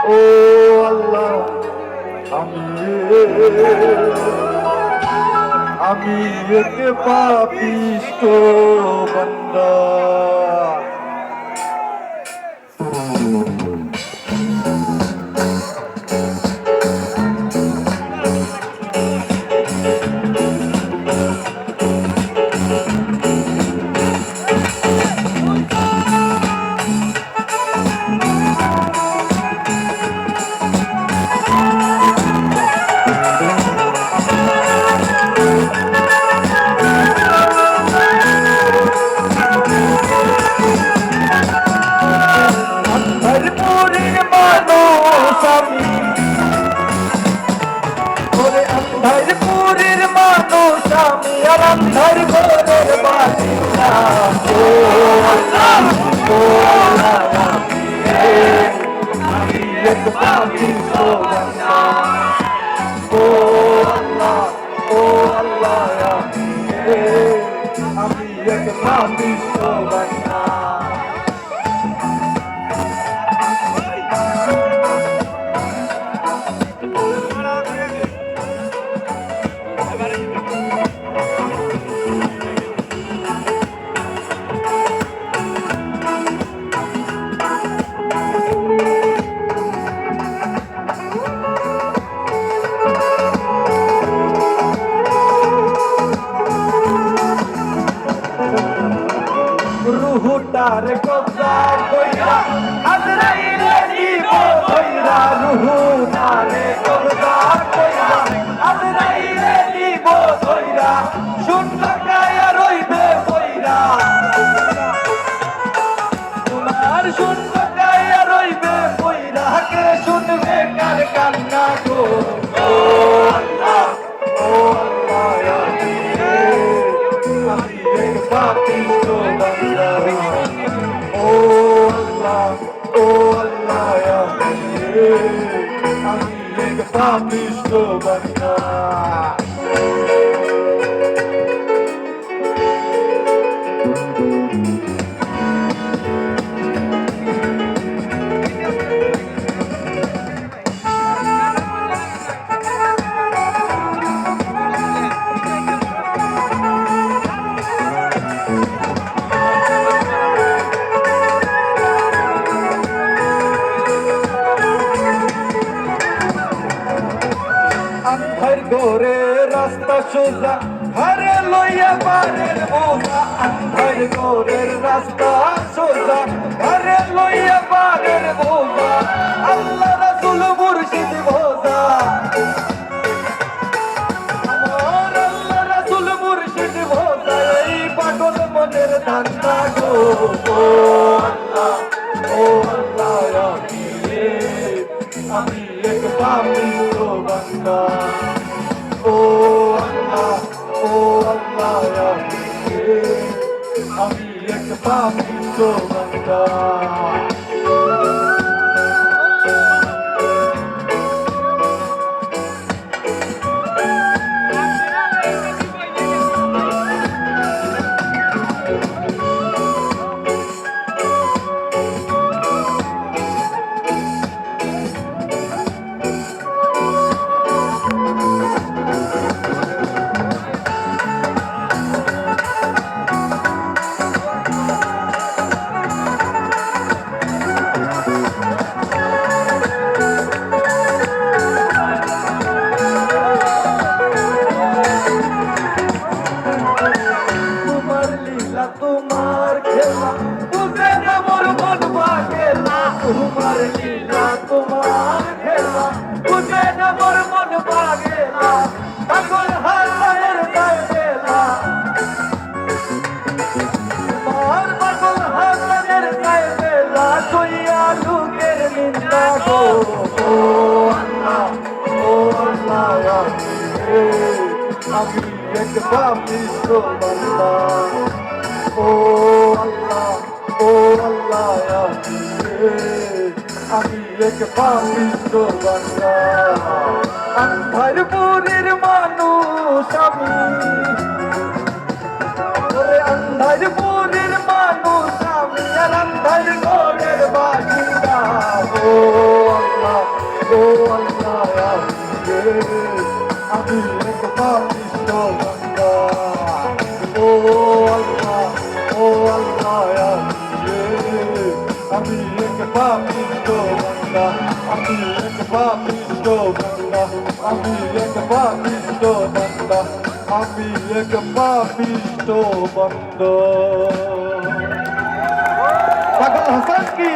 ও আল্লাহ, আমি এক পাপিষ্ঠ বান্দা। अंधरपुरेर मानुष आमी और अंधर घोरेर बासिंदा। ओ अल्लाह, ओ अल्लाह, आमी एक पापिष्ठ बांदा। ओ अल्लाह, ओ अल्लाह, आमी एक पापिष्ठ बांदा। রুহুটার কবজা কইরা আজরাইলে দিব কইরা। রুহুটারে কবজা কইরা আজরাইলে দিব কইরা। শূন্য কায়া রইবে কইরা, তোমার শূন্য কায়া রইবে কইরা। কে শুনবে কার কান্না গো? ও আল্লাহ, ও আল্লাহ, আমি এক পাপিষ্ঠ বান্দা। ও আল্লাহ, ও আল্লাহ, আমি এক পাপিষ্ঠ বান্দা। अंधर गोरे रास्ता सोजा घरे लइया बारेर बोझा। अंधर गोरे रास्ता सोजा घरे लइया बारेर बोझा। अल्लाह रसूल मुर्शिद बोझा, আমার আল্লাহ রসুল মুর্শিদ ভোজা। এই পাগল মনের ধান্দা গো। ও আল্লাহ, ও আল্লাহ, আমি এক পাপিষ্ঠ বান্দা। ও আল্লাহ, ও আল্লাহ, আমি এক পাপিষ্ঠ বান্দা। তোমার খেলা বুঝে না মোর মন বাগেলা। তোমার লীলা, তোমার খেলা বুঝে না মোর মন বাগেলা। পাগল হাসানের গায়ে বেলা, তোমার পাগল হাসানের গায়ে বেলা। কইয়া লোকের নিন্দা গো। ও আল্লাহ, ও আল্লাহ, আমি এক পাপিষ্ঠ বান্দা। ও আল্লাহ, ও আল্লাহ, আমি এক পাপিষ্ঠ বান্দা। अंधरपुरेर मानुष आमी, ओरे अंधरपुरेर मानुष आमी और अंधर घोरेर बासिंदा। ओ अल्लाह, আমি এক পাপিষ্ট বান্দা ও আল্লাহ আমি এক পাপিষ্ট বান্দা আমি এক পাপিষ্ট বান্দা আমি এক পাপিষ্ট বান্দা আমি এক পাপিষ্ট বান্দা পাগল হাসান কি